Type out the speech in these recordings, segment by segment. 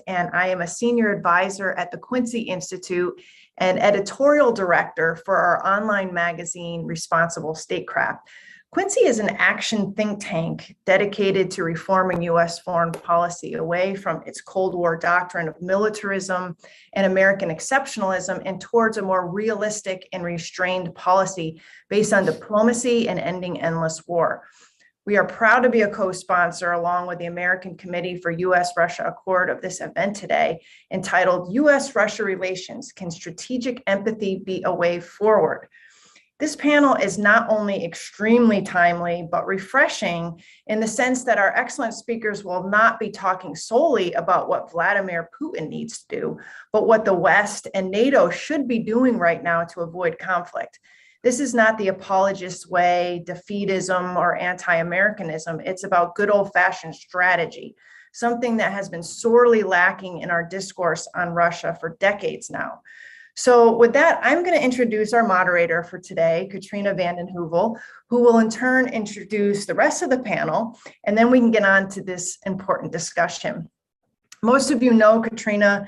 and I am a senior advisor at the Quincy Institute and editorial director for our online magazine, Responsible Statecraft. Quincy is an action think tank dedicated to reforming U.S. foreign policy away from its Cold War doctrine of militarism and American exceptionalism and towards a more realistic and restrained policy based on diplomacy and ending endless war. We are proud to be a co-sponsor along with the American Committee for U.S.-Russia Accord of this event today, entitled U.S.-Russia Relations, Can Strategic Empathy Be a Way Forward? This panel is not only extremely timely, but refreshing in the sense that our excellent speakers will not be talking solely about what Vladimir Putin needs to do, but what the West and NATO should be doing right now to avoid conflict. This is not the apologist way, defeatism, or anti-Americanism. It's about good old-fashioned strategy, something that has been sorely lacking in our discourse on Russia for decades now. So with that, I'm going to introduce our moderator for today, Katrina vanden Heuvel, who will in turn introduce the rest of the panel, and then we can get on to this important discussion. Most of you know Katrina.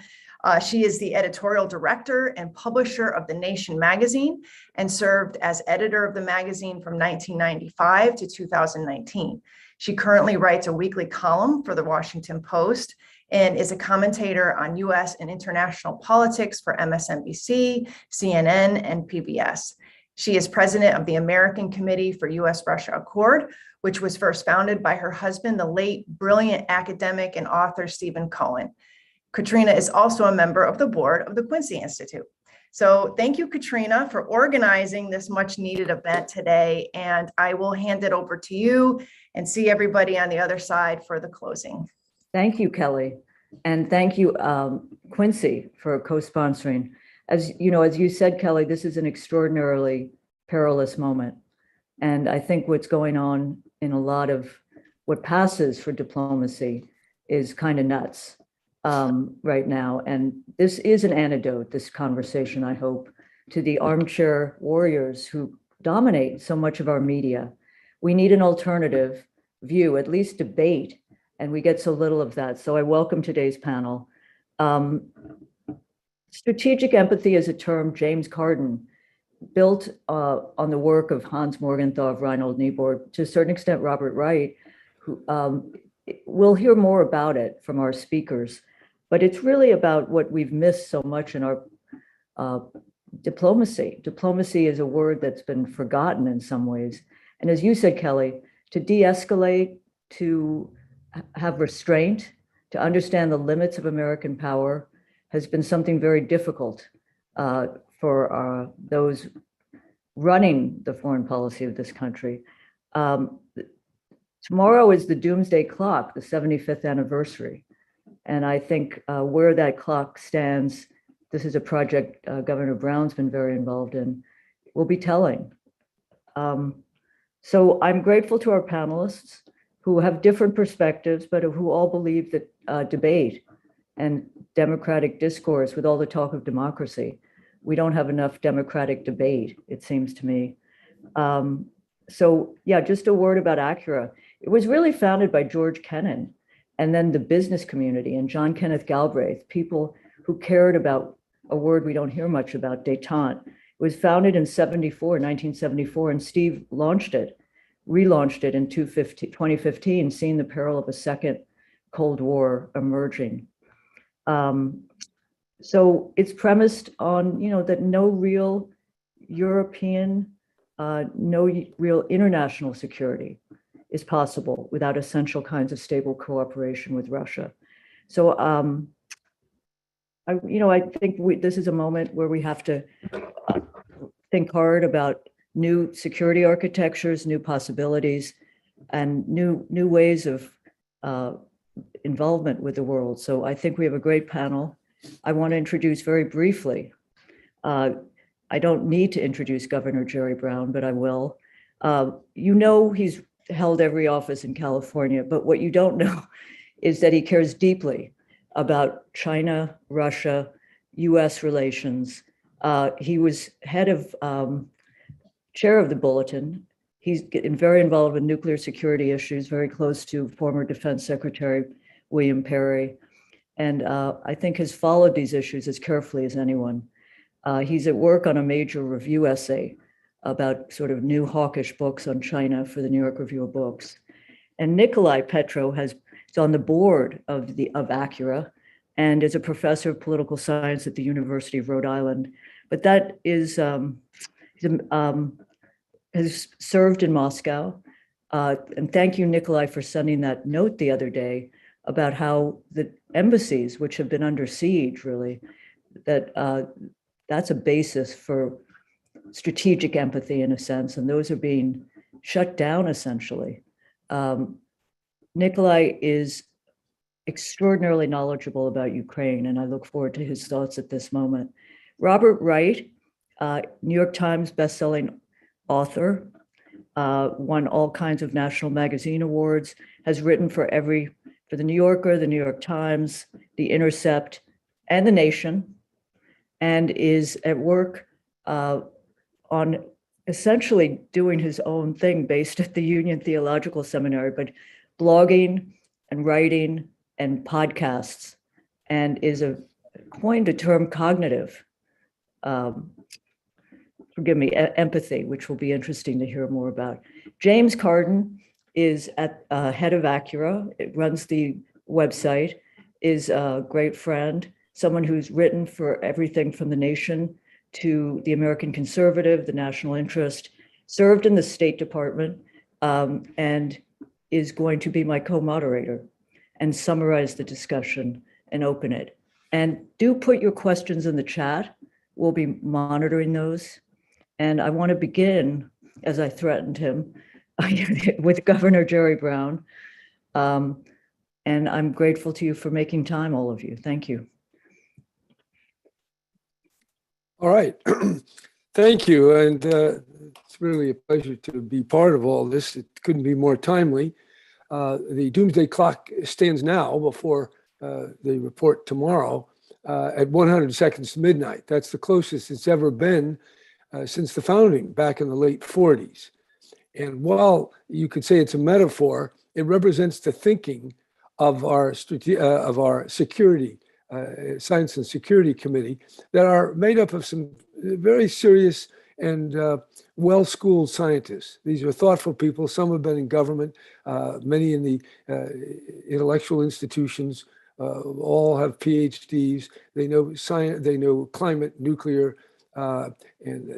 She is the editorial director and publisher of The Nation magazine and served as editor of the magazine from 1995 to 2019. She currently writes a weekly column for the Washington Post and is a commentator on US and international politics for MSNBC, CNN, and PBS. She is president of the American Committee for US-Russia Accord, which was first founded by her husband, the late brilliant academic and author Stephen Cohen. Katrina is also a member of the board of the Quincy Institute. So thank you, Katrina, for organizing this much needed event today. And I will hand it over to you and see everybody on the other side for the closing. Thank you, Kelly. And thank you, Quincy, for co-sponsoring. As you said, Kelly, this is an extraordinarily perilous moment. And I think what's going on in a lot of what passes for diplomacy is kind of nuts. Right now. And this is an antidote, this conversation, I hope, to the armchair warriors who dominate so much of our media. We need an alternative view, at least debate, and we get so little of that. So I welcome today's panel. Strategic empathy is a term James Carden built on the work of Hans Morgenthau, of Reinhold Niebuhr, to a certain extent, Robert Wright, who we'll hear more about it from our speakers. But it's really about what we've missed so much in our diplomacy. Diplomacy is a word that's been forgotten in some ways. And as you said, Kelly, to de-escalate, to have restraint, to understand the limits of American power has been something very difficult for those running the foreign policy of this country. Tomorrow is the doomsday clock, the 75th anniversary. And I think where that clock stands, this is a project Governor Brown's been very involved in, will be telling. So I'm grateful to our panelists who have different perspectives, but who all believe that debate and democratic discourse, with all the talk of democracy, we don't have enough democratic debate, it seems to me. So yeah, just a word about Acura. It was really founded by George Kennan, and then the business community and John Kenneth Galbraith, people who cared about a word we don't hear much about, détente. It was founded in 1974, and Steve relaunched it in 2015, seeing the peril of a second Cold War emerging. So it's premised on, that no real European, no real international security is possible without essential kinds of stable cooperation with Russia. So, I think this is a moment where we have to think hard about new security architectures, new possibilities, and new ways of involvement with the world. So I think we have a great panel. I want to introduce very briefly. I don't need to introduce Governor Jerry Brown, but I will. He's held every office in California, but what you don't know is that he cares deeply about China, Russia, US relations. He was chair of the Bulletin. He's very involved with nuclear security issues, very close to former Defense Secretary William Perry. and I think has followed these issues as carefully as anyone. He's at work on a major review essay about sort of new hawkish books on China for the New York Review of Books. And Nikolai Petro is on the board of Acura and is a professor of political science at the University of Rhode Island. But that is has served in Moscow. And thank you, Nikolai, for sending that note the other day about how the embassies, which have been under siege, really, that's a basis for strategic empathy in a sense, and those are being shut down essentially. Nikolai is extraordinarily knowledgeable about Ukraine, and I look forward to his thoughts at this moment. Robert Wright, New York Times bestselling author, won all kinds of national magazine awards, has written for the New Yorker, the New York Times, The Intercept, and The Nation, and is at work on essentially doing his own thing based at the Union Theological Seminary, but blogging and writing and podcasts, and is coined a term cognitive, empathy, which will be interesting to hear more about. James Carden is at head of Acura. It runs the website, is a great friend, someone who's written for everything from The Nation to the American Conservative, the National Interest, served in the State Department, and is going to be my co-moderator and summarize the discussion and open it. And do put your questions in the chat. We'll be monitoring those. And I want to begin, as I threatened him, with Governor Jerry Brown. And I'm grateful to you for making time, all of you. Thank you. All right. Thank you. And it's really a pleasure to be part of all this. It couldn't be more timely. The doomsday clock stands now before the report tomorrow at 100 seconds to midnight. That's the closest it's ever been since the founding back in the late 40s. And while you could say it's a metaphor, it represents the thinking of our security, Science and Security Committee, that are made up of some very serious and well-schooled scientists. These are thoughtful people. Some have been in government, many in the intellectual institutions, all have PhDs. They know science, they know climate, nuclear, and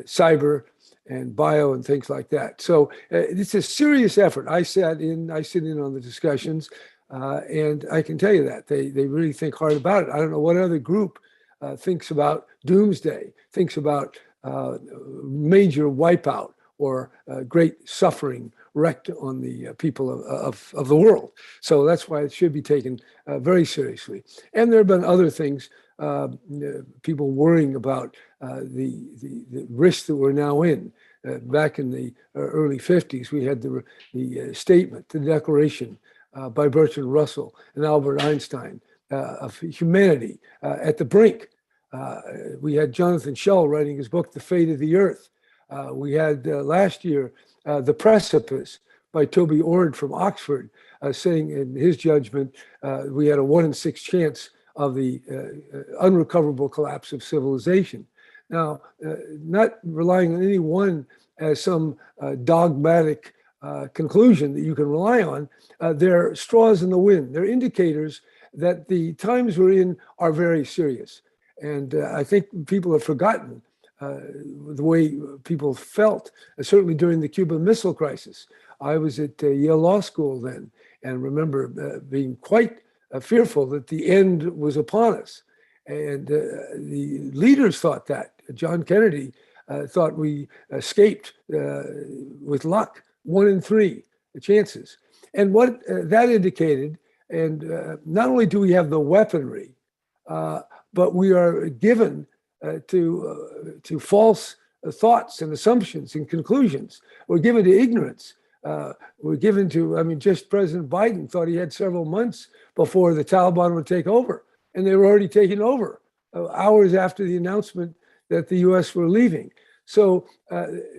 cyber, and bio, and things like that. So it's a serious effort. I sit in on the discussions, and I can tell you that they really think hard about it. I don't know what other group thinks about doomsday, thinks about major wipeout or great suffering wrecked on the people of the world. So that's why it should be taken very seriously. And there have been other things, people worrying about the risk that we're now in. Back in the early 50s, we had the statement, the declaration by Bertrand Russell and Albert Einstein of humanity at the brink. We had Jonathan Schell writing his book, The Fate of the Earth. We had last year, The Precipice by Toby Ord from Oxford, saying in his judgment, we had a 1 in 6 chance of the unrecoverable collapse of civilization. Now, not relying on any one as some dogmatic conclusion that you can rely on, they're straws in the wind. They're indicators that the times we're in are very serious. And I think people have forgotten the way people felt, certainly during the Cuban Missile Crisis. I was at Yale Law School then, and remember being quite fearful that the end was upon us. And the leaders thought that. John Kennedy thought we escaped with luck, 1 in 3 chances. And what that indicated, and not only do we have the weaponry, but we are given to false thoughts and assumptions and conclusions. We're given to ignorance. We're given to, just President Biden thought he had several months before the Taliban would take over. And they were already taking over hours after the announcement that the US were leaving. So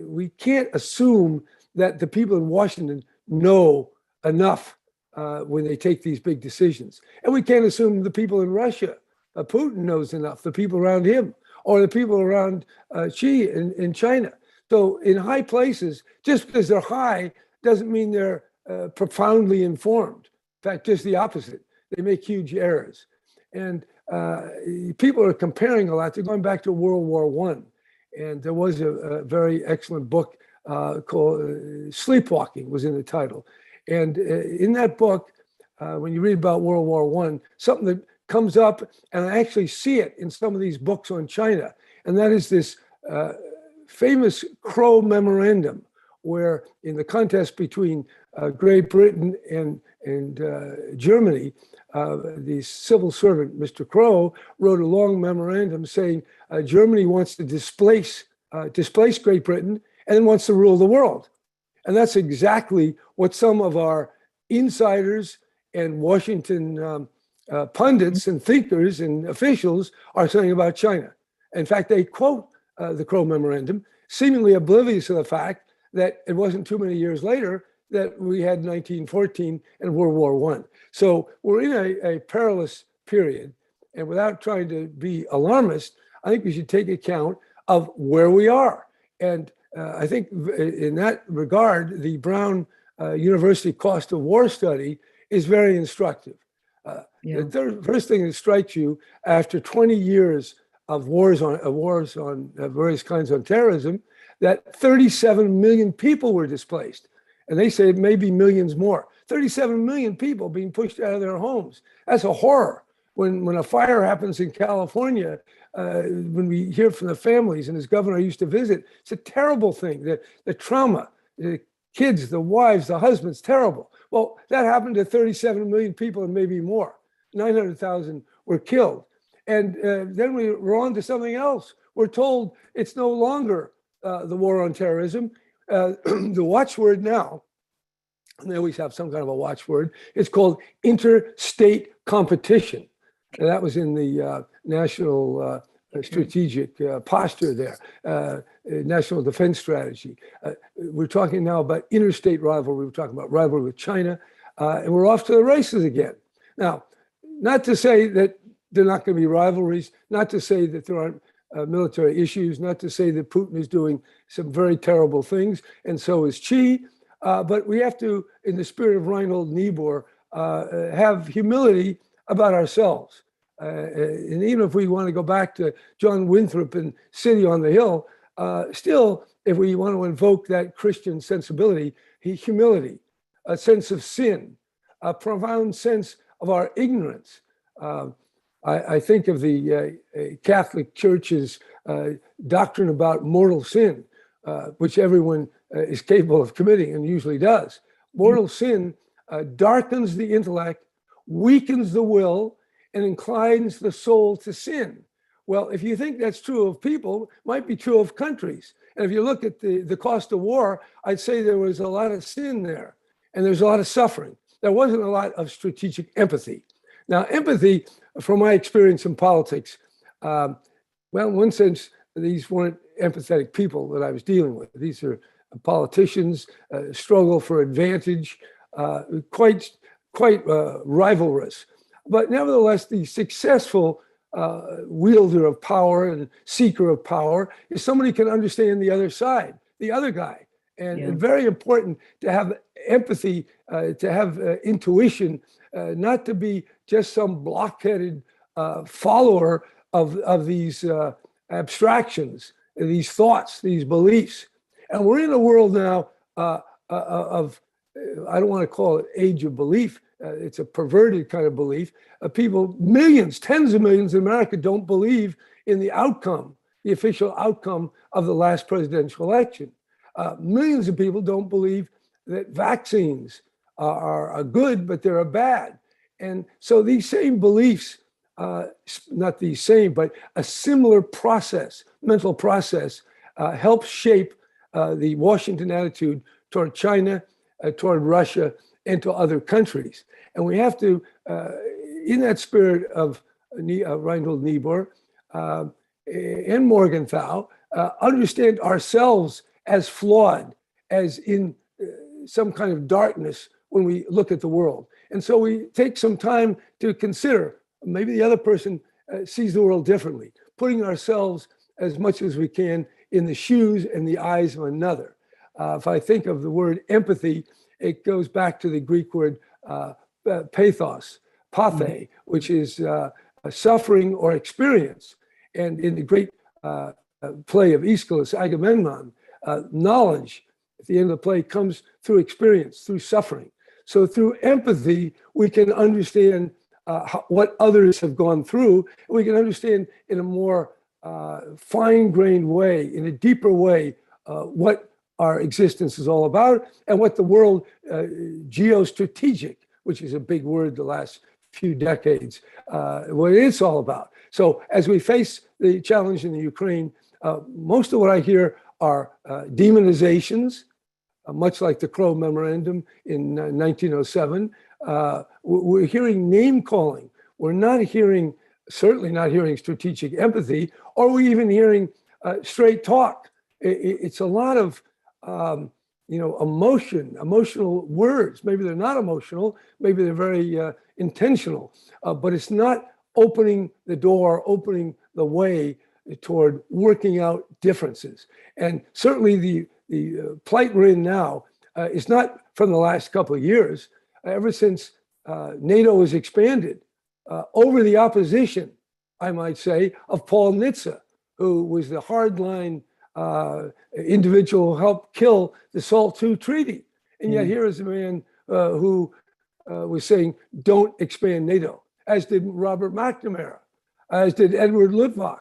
we can't assume that the people in Washington know enough when they take these big decisions. And we can't assume the people in Russia, Putin knows enough, the people around him, or the people around Xi in China. So in high places, just because they're high doesn't mean they're profoundly informed. In fact, just the opposite. They make huge errors. And people are comparing a lot. They're going back to World War I. And there was a very excellent book called Sleepwalking was in the title. And in that book, when you read about World War I, something that comes up, and I actually see it in some of these books on China, and that is this famous Crow Memorandum, where in the contest between Great Britain and Germany, the civil servant, Mr. Crow, wrote a long memorandum saying Germany wants to displace Great Britain and then wants to rule the world. And that's exactly what some of our insiders and Washington pundits and thinkers and officials are saying about China. In fact, they quote the Crow Memorandum, seemingly oblivious of the fact that it wasn't too many years later that we had 1914 and World War I. So we're in a perilous period. And without trying to be alarmist, I think we should take account of where we are. And I think in that regard, the Brown University Cost of War study is very instructive. The first thing that strikes you after 20 years of wars on various kinds of terrorism, that 37 million people were displaced. And they say maybe millions more. 37 million people being pushed out of their homes. That's a horror. When a fire happens in California, when we hear from the families, and as governor I used to visit, it's a terrible thing. The trauma, the kids, the wives, the husbands, terrible. Well, that happened to 37 million people and maybe more. 900,000 were killed. And then we're on to something else. We're told it's no longer the war on terrorism. The watchword now, and they always have some kind of a watchword, it's called interstate competition. And that was in the national strategic posture there, national defense strategy. We're talking now about interstate rivalry. We're talking about rivalry with China, and we're off to the races again. Now, not to say that there are not going to be rivalries, not to say that there aren't military issues, not to say that Putin is doing some very terrible things, and so is Xi. But we have to, in the spirit of Reinhold Niebuhr, have humility about ourselves. And even if we want to go back to John Winthrop and City on the Hill, still, if we want to invoke that Christian sensibility, humility, a sense of sin, a profound sense of our ignorance. I think of the Catholic Church's doctrine about mortal sin, which everyone is capable of committing and usually does. Mortal sin darkens the intellect, weakens the will, and inclines the soul to sin. Well, if you think that's true of people, it might be true of countries. And if you look at the cost of war, I'd say there was a lot of sin there, and there's a lot of suffering. There wasn't a lot of strategic empathy. Now, empathy, from my experience in politics, well, in one sense, these weren't empathetic people that I was dealing with. These are politicians, struggle for advantage, quite rivalrous. But nevertheless, the successful wielder of power and seeker of power is somebody who can understand the other side, the other guy. And very important to have empathy, to have intuition, not to be just some blockheaded follower of these abstractions, these thoughts, these beliefs. And we're in a world now of, I don't want to call it age of belief. It's a perverted kind of belief. People, millions, tens of millions in America don't believe in the outcome, the official outcome of the last presidential election. Millions of people don't believe that vaccines are good, but they're bad. And so these same beliefs, not the same, but a similar process, mental process, helps shape the Washington attitude toward China, toward Russia, and to other countries. And we have to, in that spirit of Reinhold Niebuhr and Morgenthau, understand ourselves as flawed, as in some kind of darkness when we look at the world. And so we take some time to consider maybe the other person sees the world differently, putting ourselves as much as we can in the shoes and the eyes of another. If I think of the word empathy, it goes back to the Greek word pathos, pathe, which is suffering or experience. And in the great play of Aeschylus, Agamemnon, knowledge at the end of the play comes through experience, through suffering. So through empathy, we can understand what others have gone through. We can understand in a more fine-grained way, in a deeper way, what our existence is all about and what the world geostrategic, which is a big word the last few decades, what it's all about. So as we face the challenge in the Ukraine, most of what I hear are demonizations, much like the Crow Memorandum in 1907. We're hearing name calling. We're not hearing, certainly not hearing strategic empathy, or we're even hearing straight talk. It's a lot of emotional words. Maybe they're not emotional, maybe they're very intentional, but it's not opening the door, opening the way toward working out differences. And certainly the plight we're in now is not from the last couple of years. Ever since NATO was expanded, over the opposition, I might say, of Paul Nitze, who was the hardline individual who helped kill the SALT II treaty. And yet here is a man who was saying, don't expand NATO, as did Robert McNamara, as did Edward Luttwak,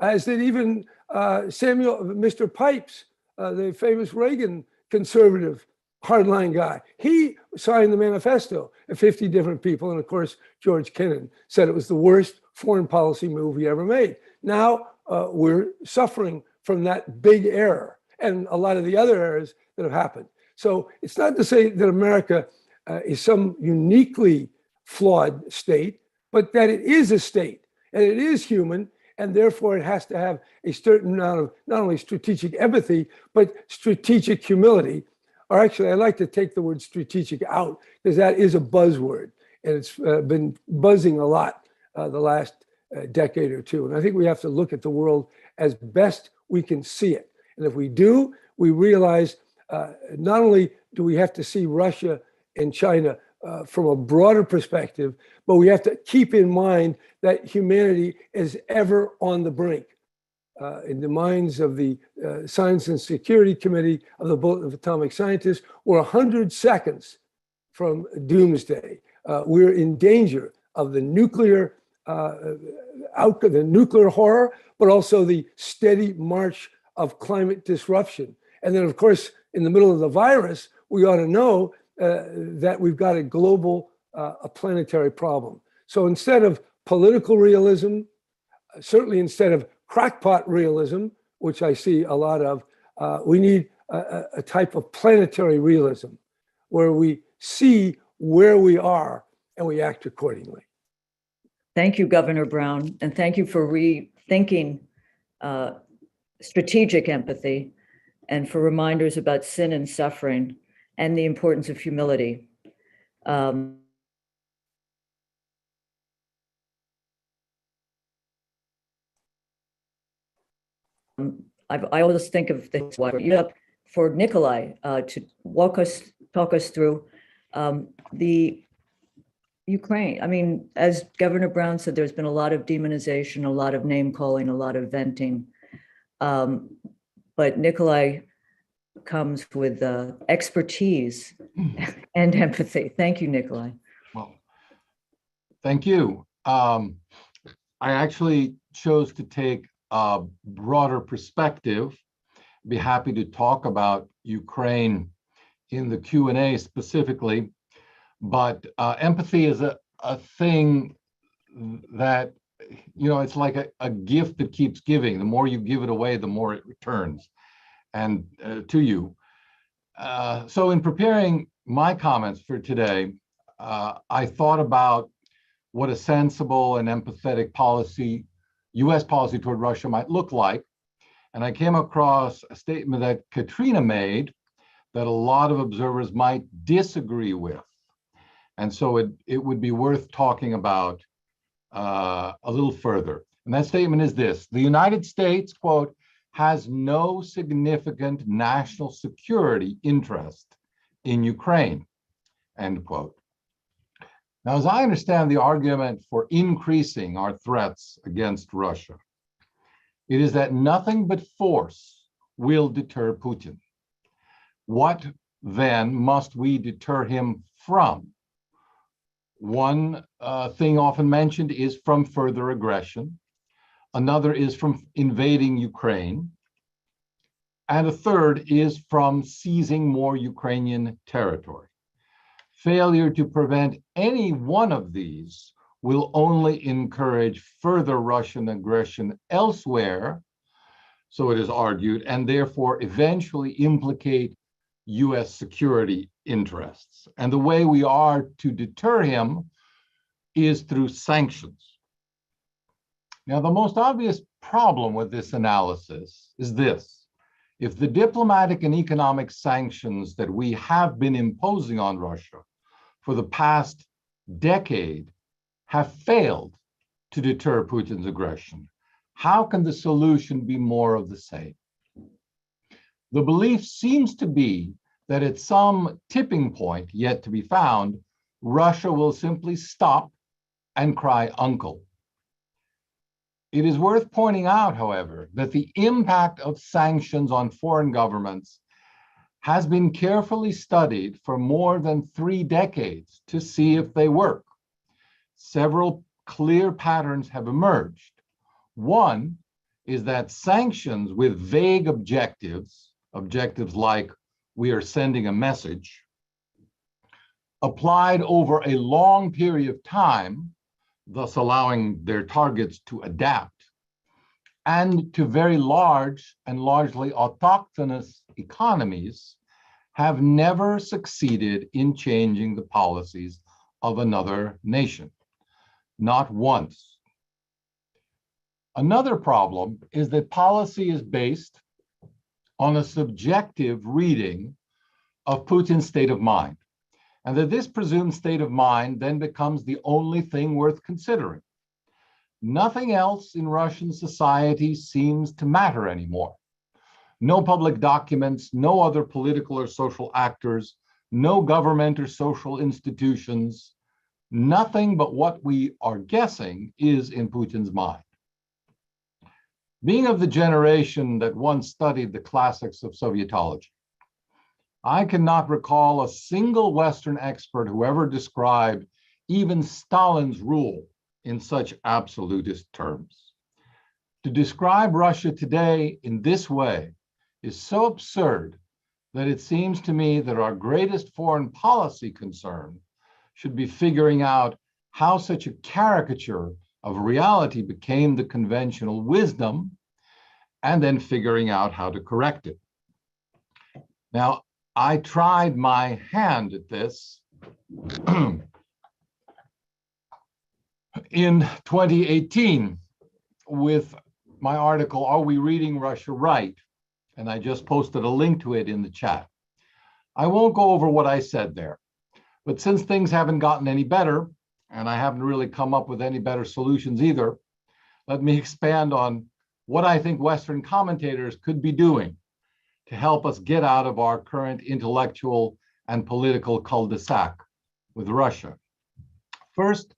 as did even Mr. Pipes, the famous Reagan conservative hardline guy. He signed the manifesto of 50 different people. And of course, George Kennan said it was the worst foreign policy move he ever made. Now we're suffering from that big error and a lot of the other errors that have happened. So it's not to say that America is some uniquely flawed state, but that it is a state and it is human. And therefore, it has to have a certain amount of not only strategic empathy, but strategic humility. Or actually, I like to take the word strategic out because that is a buzzword. And it's been buzzing a lot the last decade or two. And I think we have to look at the world as best we can see it. And if we do, we realize not only do we have to see Russia and China from a broader perspective, but we have to keep in mind that humanity is ever on the brink. In the minds of the Science and Security Committee of the Bulletin of Atomic Scientists, we're 100 seconds from doomsday. We're in danger of the nuclear outcome, the nuclear horror, but also the steady march of climate disruption. And then, of course, in the middle of the virus, we ought to know that we've got a global, a planetary problem. So instead of political realism, certainly instead of crackpot realism, which I see a lot of, we need a type of planetary realism where we see where we are and we act accordingly. Thank you, Governor Brown, and thank you for rethinking strategic empathy and for reminders about sin and suffering and the importance of humility. I always think of this for Nikolai to talk us through the Ukraine. I mean, as Governor Brown said, there's been a lot of demonization, a lot of name calling, a lot of venting. But Nikolai comes with expertise and empathy. Thank you, Nikolai. Well, thank you. I actually chose to take a broader perspective. Be happy to talk about Ukraine in the Q&A specifically, but empathy is a thing that, you know, it's like a gift that keeps giving. The more you give it away, the more it returns and to you. So in preparing my comments for today, I thought about what a sensible and empathetic policy, US policy toward Russia might look like. And I came across a statement that Katrina made that a lot of observers might disagree with. And so it would be worth talking about a little further. And that statement is this: the United States, quote, has no significant national security interest in Ukraine, end quote. Now, as I understand the argument for increasing our threats against Russia, it is that nothing but force will deter Putin. What then must we deter him from? One thing often mentioned is from further aggression. Another is from invading Ukraine. And a third is from seizing more Ukrainian territory. Failure to prevent any one of these will only encourage further Russian aggression elsewhere, so it is argued, and therefore eventually implicate US security interests. And the way we are to deter him is through sanctions. Now, the most obvious problem with this analysis is this: if the diplomatic and economic sanctions that we have been imposing on Russia for the past decade have failed to deter Putin's aggression, how can the solution be more of the same? The belief seems to be that at some tipping point yet to be found, Russia will simply stop and cry uncle. It is worth pointing out, however, that the impact of sanctions on foreign governments has been carefully studied for more than 3 decades to see if they work. Several clear patterns have emerged. One is that sanctions with vague objectives like we are sending a message, applied over a long period of time, thus allowing their targets to adapt, and to very large and largely autochthonous economies, have never succeeded in changing the policies of another nation. Not once. Another problem is that policy is based on a subjective reading of Putin's state of mind, and that this presumed state of mind then becomes the only thing worth considering. Nothing else in Russian society seems to matter anymore. No public documents, no other political or social actors, no government or social institutions, nothing but what we are guessing is in Putin's mind. Being of the generation that once studied the classics of Sovietology, I cannot recall a single Western expert who ever described even Stalin's rule in such absolutist terms. To describe Russia today in this way is so absurd that it seems to me that our greatest foreign policy concern should be figuring out how such a caricature of reality became the conventional wisdom, and then figuring out how to correct it. Now, I tried my hand at this in 2018 with my article, Are We Reading Russia Right? And I just posted a link to it in the chat. I won't go over what I said there, but since things haven't gotten any better, and I haven't really come up with any better solutions either, let me expand on what I think Western commentators could be doing to help us get out of our current intellectual and political cul-de-sac with Russia. First,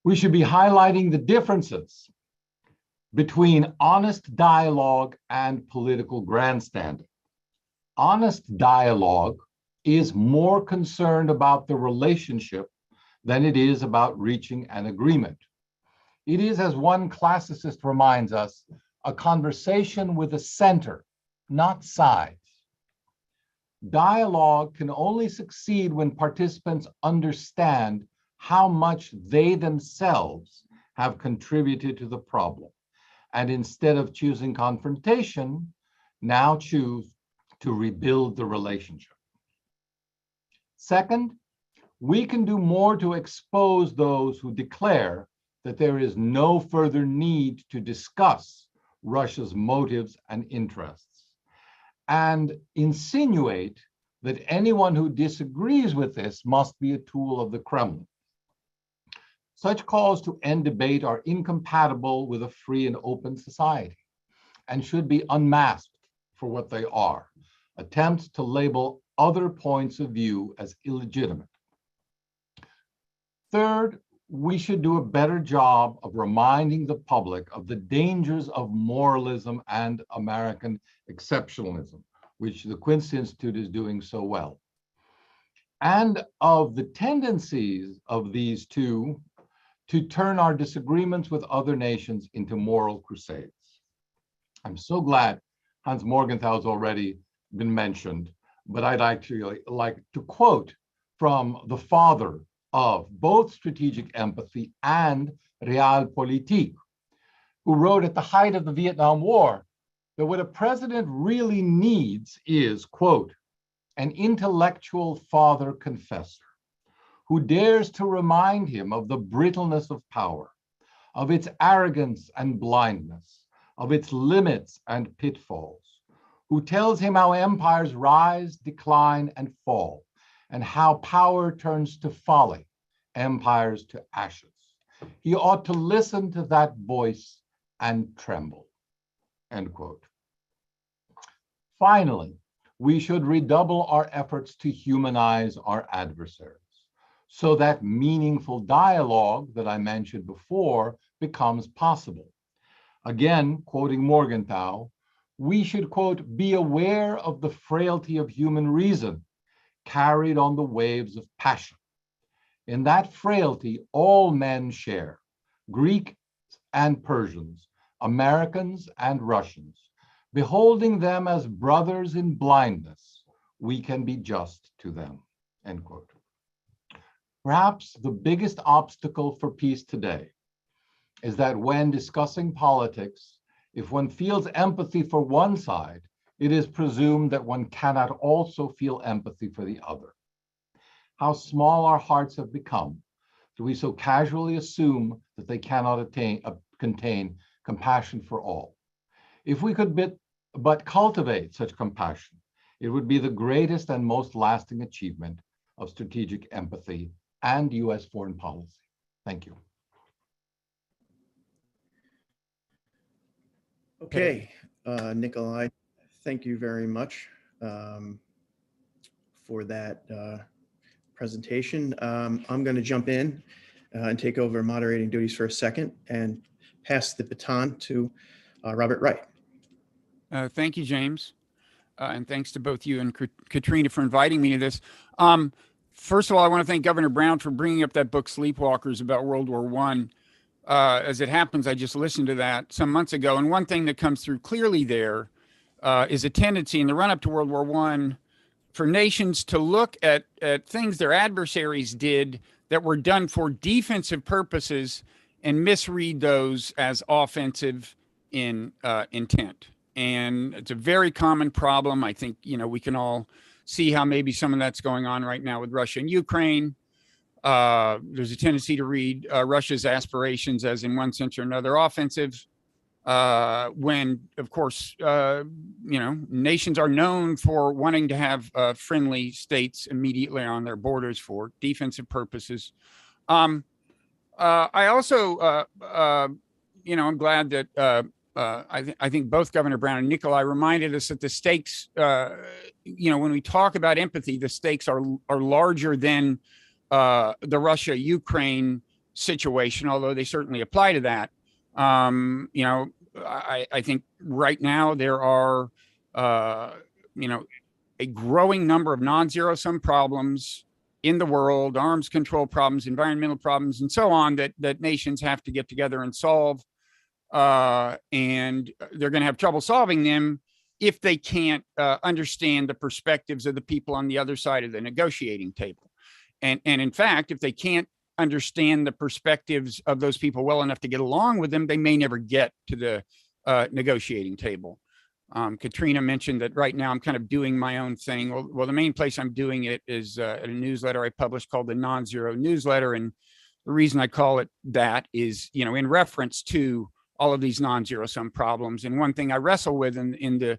we should be highlighting the differences between honest dialogue and political grandstanding. Honest dialogue is more concerned about the relationship than it is about reaching an agreement. It is, as one classicist reminds us, a conversation with a center, not sides. Dialogue can only succeed when participants understand how much they themselves have contributed to the problem, and instead of choosing confrontation, now choose to rebuild the relationship. Second, we can do more to expose those who declare that there is no further need to discuss Russia's motives and interests, and insinuate that anyone who disagrees with this must be a tool of the Kremlin. Such calls to end debate are incompatible with a free and open society and should be unmasked for what they are, attempts to label other points of view as illegitimate. Third, we should do a better job of reminding the public of the dangers of moralism and American exceptionalism, which the Quincy Institute is doing so well, and of the tendencies of these two to turn our disagreements with other nations into moral crusades. I'm so glad Hans Morgenthau has already been mentioned, but I'd actually like to quote from the father of both strategic empathy and realpolitik, who wrote at the height of the Vietnam War that what a president really needs is, quote, an intellectual father confessor who dares to remind him of the brittleness of power, of its arrogance and blindness, of its limits and pitfalls, who tells him how empires rise, decline, and fall, and how power turns to folly, empires to ashes. He ought to listen to that voice and tremble, end quote. Finally, we should redouble our efforts to humanize our adversaries so that meaningful dialogue that I mentioned before becomes possible. Again, quoting Morgenthau, we should, quote, be aware of the frailty of human reason carried on the waves of passion. In that frailty, all men share, Greeks and Persians, Americans and Russians. Beholding them as brothers in blindness, we can be just to them, end quote. Perhaps the biggest obstacle for peace today is that when discussing politics, if one feels empathy for one side, it is presumed that one cannot also feel empathy for the other. How small our hearts have become, do we so casually assume that they cannot contain compassion for all? If we could but cultivate such compassion, it would be the greatest and most lasting achievement of strategic empathy and US foreign policy. Thank you. Okay, Nikolai, thank you very much for that presentation. I'm going to jump in and take over moderating duties for a second and pass the baton to Robert Wright. Thank you, James. And thanks to both you and Katrina for inviting me to this. First of all, I want to thank Governor Brown for bringing up that book, Sleepwalkers, about World War I. As it happens, I just listened to that some months ago. And one thing that comes through clearly there is a tendency in the run-up to World War I for nations to look at things their adversaries did that were done for defensive purposes and misread those as offensive in intent. And it's a very common problem. I think, we can all see how maybe some of that's going on right now with Russia and Ukraine. There's a tendency to read Russia's aspirations as in one sense or another offensive, when, of course, nations are known for wanting to have friendly states immediately on their borders for defensive purposes. I also, I'm glad that I think both Governor Brown and Nikolai reminded us that the stakes, when we talk about empathy, the stakes are larger than the Russia-Ukraine situation, although they certainly apply to that. I think right now there are, a growing number of non-zero-sum problems in the world, arms control problems, environmental problems, and so on, that nations have to get together and solve. And they're going to have trouble solving them if they can't understand the perspectives of the people on the other side of the negotiating table. And in fact, if they can't understand the perspectives of those people well enough to get along with them, they may never get to the negotiating table. Katrina mentioned that right now I'm kind of doing my own thing. Well, the main place I'm doing it is at a newsletter I published called the Non-Zero Newsletter. And the reason I call it that is, in reference to all of these non-zero sum problems. And one thing I wrestle with in the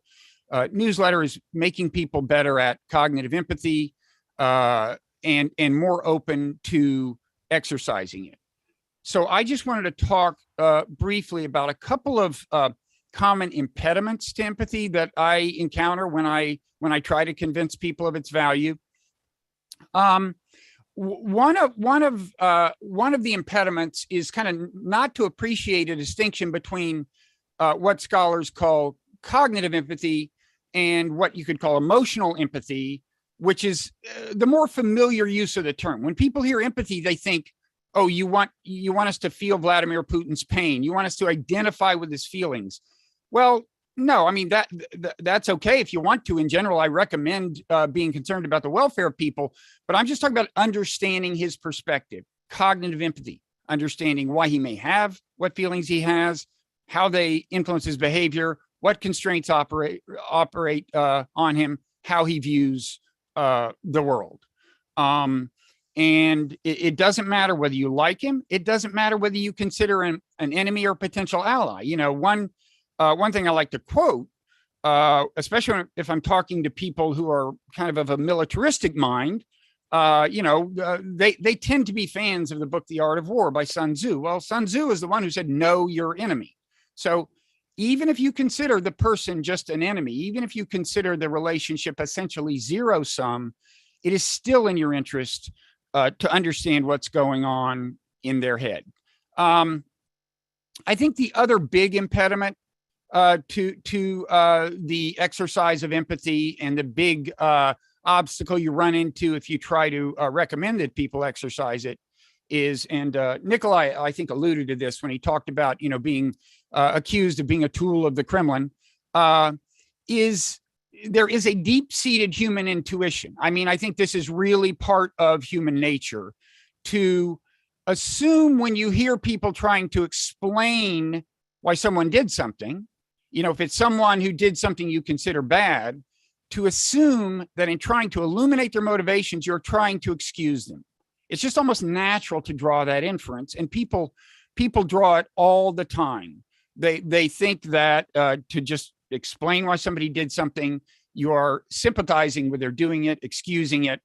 newsletter is making people better at cognitive empathy and more open to exercising it. So I just wanted to talk briefly about a couple of common impediments to empathy that I encounter when I try to convince people of its value. One of the impediments is kind of not to appreciate a distinction between what scholars call cognitive empathy and what you could call emotional empathy, which is the more familiar use of the term. When people hear empathy, they think, oh, you want us to feel Vladimir Putin's pain. You want us to identify with his feelings. Well, no, I mean, that's okay if you want to. In general, I recommend being concerned about the welfare of people, but I'm just talking about understanding his perspective, cognitive empathy, understanding why he may have what feelings he has, how they influence his behavior, what constraints operate on him, how he views the world. And it doesn't matter whether you like him. It doesn't matter whether you consider him an enemy or potential ally. You know, one thing I like to quote, especially if I'm talking to people who are kind of a militaristic mind, they tend to be fans of the book, The Art of War by Sun Tzu. Well, Sun Tzu is the one who said, know your enemy. So even if you consider the person just an enemy, even if you consider the relationship essentially zero sum, it is still in your interest to understand what's going on in their head. I think the other big impediment to the exercise of empathy, and the big obstacle you run into if you try to recommend that people exercise it, is, and Nikolai, I think, alluded to this when he talked about, being accused of being a tool of the Kremlin, is there is a deep-seated human intuition. I mean, I think this is really part of human nature to assume when you hear people trying to explain why someone did something, if it's someone who did something you consider bad, to assume that in trying to illuminate their motivations, you're trying to excuse them. It's just almost natural to draw that inference, and people draw it all the time. They think that to just explain why somebody did something, you are sympathizing with their doing it, excusing it.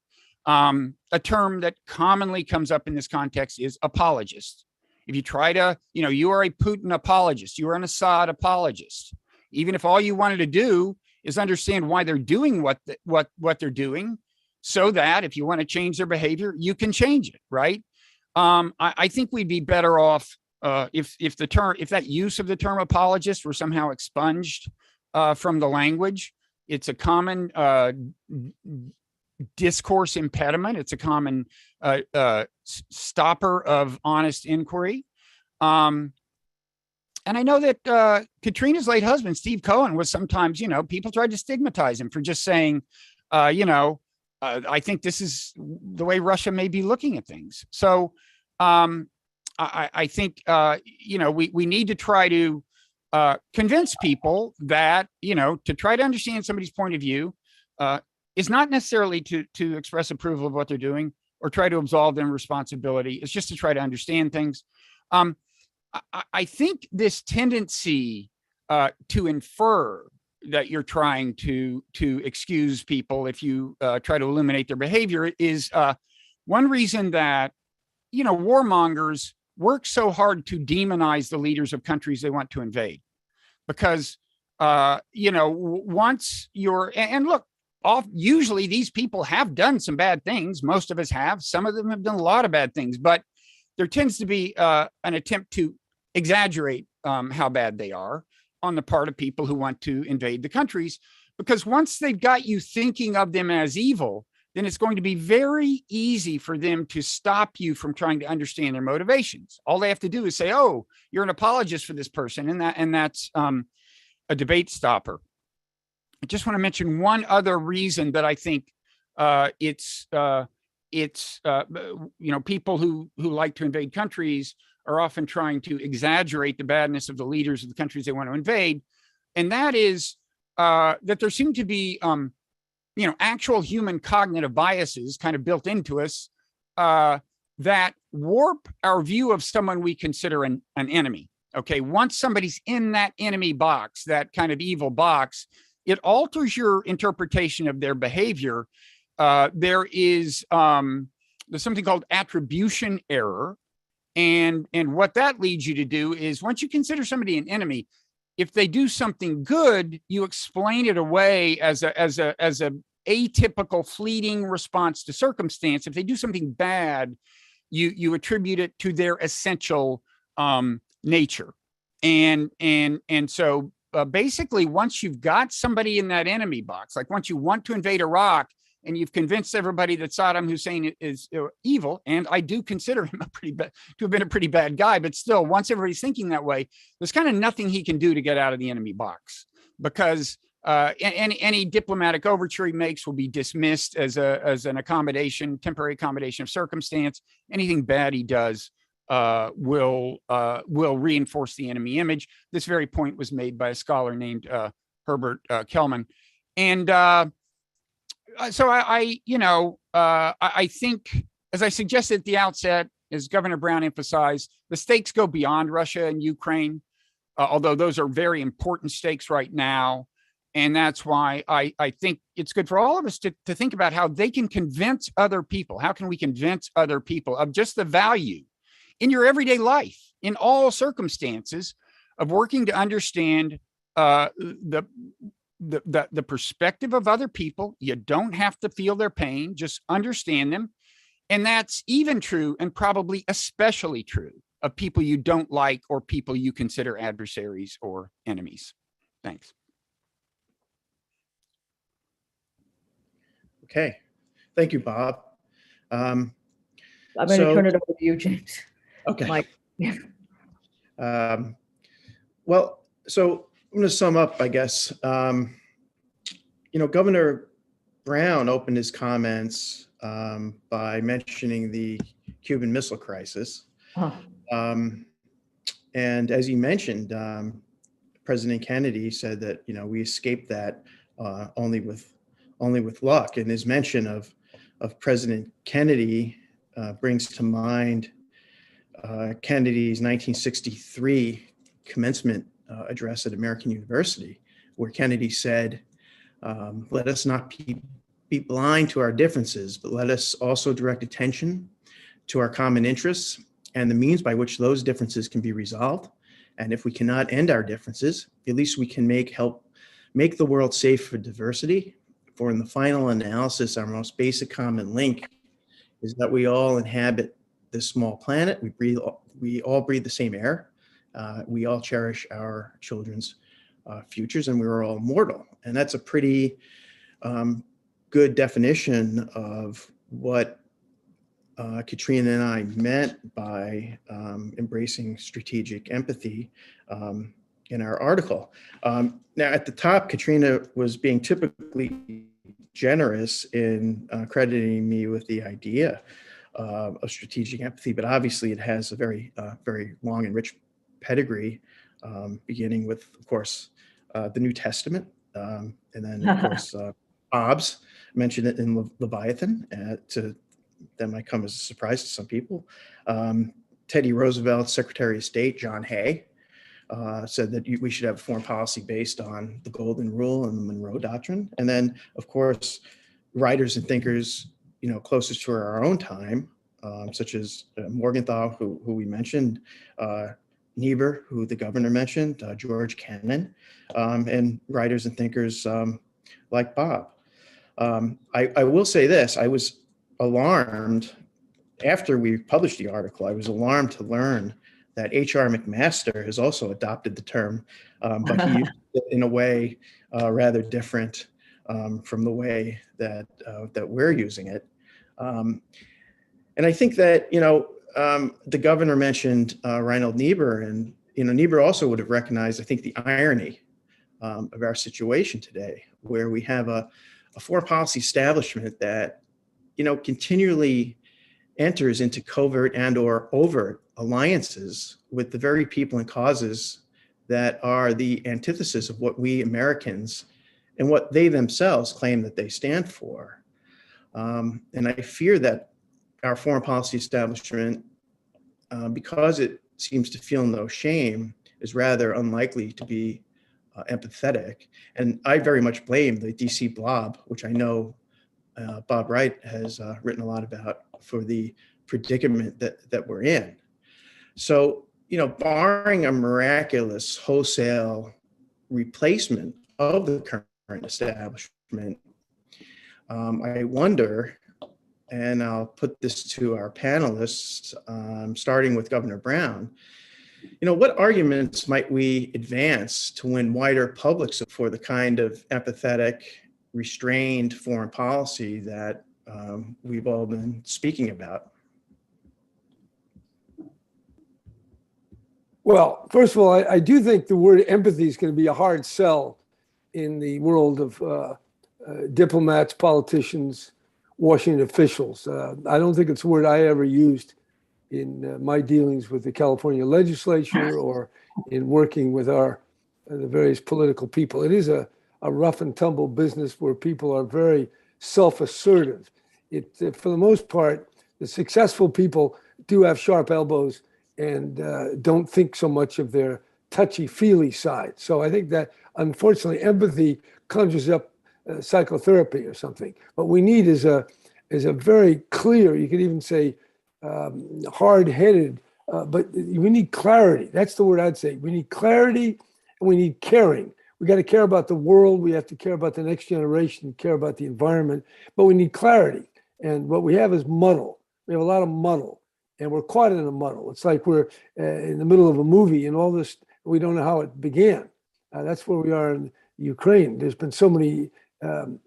A term that commonly comes up in this context is apologist. If you try to, you are a Putin apologist, you are an Assad apologist, even if all you wanted to do is understand why they're doing what they're doing, so that if you want to change their behavior, you can change it, right? I think we'd be better off if that use of the term apologist were somehow expunged from the language. It's a common discourse impediment. It's a common stopper of honest inquiry. And I know that Katrina's late husband, Steve Cohen, was sometimes, people tried to stigmatize him for just saying, I think this is the way Russia may be looking at things. So I think, we need to try to convince people that, to try to understand somebody's point of view is not necessarily to express approval of what they're doing or try to absolve them of responsibility. It's just to try to understand things. I think this tendency to infer that you're trying to excuse people if you try to eliminate their behavior is one reason that, warmongers work so hard to demonize the leaders of countries they want to invade. Because, once you're, and look, usually these people have done some bad things. Most of us have. Some of them have done a lot of bad things, but there tends to be an attempt to exaggerate how bad they are on the part of people who want to invade the countries, because once they've got you thinking of them as evil, then it's going to be very easy for them to stop you from trying to understand their motivations. All they have to do is say, oh, you're an apologist for this person, and that's a debate stopper. I just want to mention one other reason that I think it's people who like to invade countries are often trying to exaggerate the badness of the leaders of the countries they want to invade. And that is that there seem to be, actual human cognitive biases kind of built into us that warp our view of someone we consider an enemy. Okay, once somebody's in that enemy box, that kind of evil box, it alters your interpretation of their behavior. There's something called attribution error. And what that leads you to do is once you consider somebody an enemy, if they do something good, you explain it away as a atypical fleeting response to circumstance. If they do something bad, you attribute it to their essential nature. And so basically, once you've got somebody in that enemy box, like once you want to invade Iraq and you've convinced everybody that Saddam Hussein is evil, and I do consider him to have been a pretty bad guy, but still, once everybody's thinking that way, there's kind of nothing he can do to get out of the enemy box, because any diplomatic overture he makes will be dismissed as an accommodation, temporary accommodation of circumstance. Anything bad he does will reinforce the enemy image. This very point was made by a scholar named Herbert Kellman, and so I think, as I suggested at the outset, as Governor Brown emphasized, the stakes go beyond Russia and Ukraine, although those are very important stakes right now. And that's why I think it's good for all of us to think about how they can convince other people. How can we convince other people of just the value in your everyday life, in all circumstances, of working to understand the perspective of other people? You don't have to feel their pain, just understand them. And that's even true, and probably especially true, of people you don't like or people you consider adversaries or enemies. Thanks. Okay, thank you, Bob. I'm going to turn it over to you, James. Okay. Mike. Well, so I'm going to sum up, I guess. Governor Brown opened his comments by mentioning the Cuban Missile Crisis. Huh. And as he mentioned, President Kennedy said that, we escaped that only with luck. And his mention of President Kennedy brings to mind Kennedy's 1963 commencement address at American University, where Kennedy said, let us not be blind to our differences, but let us also direct attention to our common interests and the means by which those differences can be resolved. And if we cannot end our differences, at least we can help make the world safe for diversity. For in the final analysis, our most basic common link is that we all inhabit this small planet. We all breathe the same air. We all cherish our children's futures, and we're all mortal. And that's a pretty good definition of what Katrina and I meant by embracing strategic empathy in our article. Now, at the top, Katrina was being typically generous in crediting me with the idea of strategic empathy, but obviously it has a very, very long and rich pedigree, beginning with, of course, the New Testament, and then, of course, Hobbes mentioned it in Leviathan. That might come as a surprise to some people. Teddy Roosevelt's Secretary of State, John Hay, said that we should have a foreign policy based on the Golden Rule and the Monroe Doctrine. And then, of course, writers and thinkers, closest to our own time, such as Morgenthau, who we mentioned, Niebuhr, who the governor mentioned, George Kennan, and writers and thinkers like Bob. I will say this: I was alarmed after we published the article. I was alarmed to learn that H.R. McMaster has also adopted the term, but he used it in a way rather different from the way that we're using it. And I think that, the governor mentioned Reinhold Niebuhr, and, Niebuhr also would have recognized, I think, the irony of our situation today, where we have a foreign policy establishment that, continually enters into covert and or overt alliances with the very people and causes that are the antithesis of what we Americans and what they themselves claim that they stand for. And I fear that our foreign policy establishment, because it seems to feel no shame, is rather unlikely to be empathetic. And I very much blame the DC blob, which I know Bob Wright has written a lot about, for the predicament that we're in. So, barring a miraculous wholesale replacement of the current establishment, I wonder, and I'll put this to our panelists, starting with Governor Brown, what arguments might we advance to win wider public support for the kind of empathetic, restrained foreign policy that we've all been speaking about? Well, first of all, I do think the word empathy is going to be a hard sell in the world of diplomats, politicians, Washington officials. I don't think it's a word I ever used in my dealings with the California legislature or in working with the various political people. It is a rough and tumble business where people are very self-assertive. For the most part, the successful people do have sharp elbows and don't think so much of their touchy-feely side. So I think that, unfortunately, empathy conjures up psychotherapy or something. What we need is a very clear, you could even say hard-headed, but we need clarity. That's the word I'd say. We need clarity and we need caring. We got to care about the world. We have to care about the next generation, care about the environment, but we need clarity. And what we have is muddle. We have a lot of muddle. And we're caught in a muddle. It's like we're in the middle of a movie and all this, we don't know how it began. That's where we are in Ukraine. There's been so many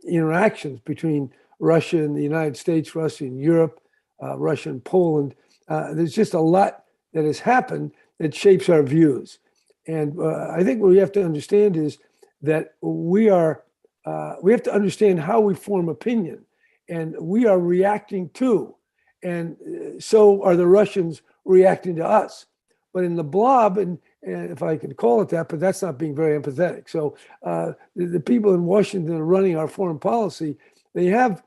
interactions between Russia and the United States, Russia and Europe, Russia and Poland. There's just a lot that has happened that shapes our views. And I think what we have to understand is that we have to understand how we form opinion. And we are reacting to. And so are the Russians reacting to us. But in the blob, and if I can call it that, but that's not being very empathetic. So the people in Washington are running our foreign policy. They have